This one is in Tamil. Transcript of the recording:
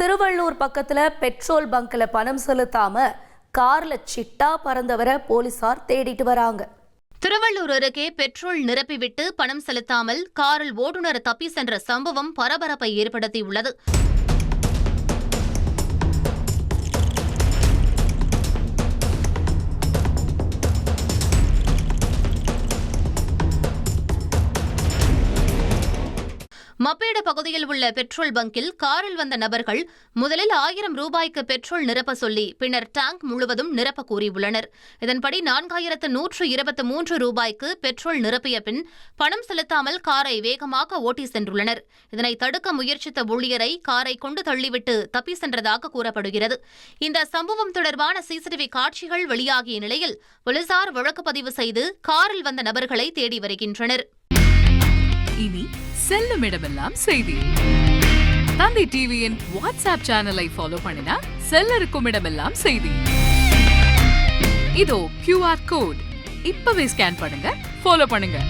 திருவள்ளூர் பக்கத்துல பெட்ரோல் பங்க்ல பணம் செலுத்தாம கார்ல சிட்டா பறந்தவரை போலீசார் தேடிட்டு வராங்க. திருவள்ளூர் அருகே பெட்ரோல் நிரப்பிவிட்டு பணம் செலுத்தாமல் காரில் ஓட்டுநர் தப்பி சென்ற சம்பவம் பரபரப்பை ஏற்படுத்தியுள்ளது. மப்பேடு பகுதியில் உள்ள பெட்ரோல் பங்கில் காரில் வந்த நபர்கள் முதலில் 1000 ரூபாய்க்கு பெட்ரோல் நிரப்ப சொல்லி பின்னர் டேங்க் முழுவதும் நிரப்ப கூறியுள்ளனர். இதன்படி 4123 ரூபாய்க்கு பெட்ரோல் நிரப்பிய பின் பணம் செலுத்தாமல் காரை வேகமாக ஓட்டி சென்றுள்ளனர். இதனை தடுக்க முயற்சித்த ஊழியரை காரை கொண்டு தள்ளிவிட்டு தப்பி சென்றதாக கூறப்படுகிறது. இந்த சம்பவம் தொடர்பான சிசிடிவி காட்சிகள் வெளியாகிய நிலையில் போலீசார் வழக்கு பதிவு செய்து காரில் வந்த நபர்களை தேடி வருகின்றனர். இனி செல்லும் இடமெல்லாம் செய்தி. தந்தி டிவியின் வாட்ஸ்அப் சேனலை ஃபாலோ பண்ணினா செல்ல இருக்கும் இடமெல்லாம் செய்தி. இதோ QR கோட் இப்பவே ஸ்கேன் பண்ணுங்க, ஃபாலோ பண்ணுங்க.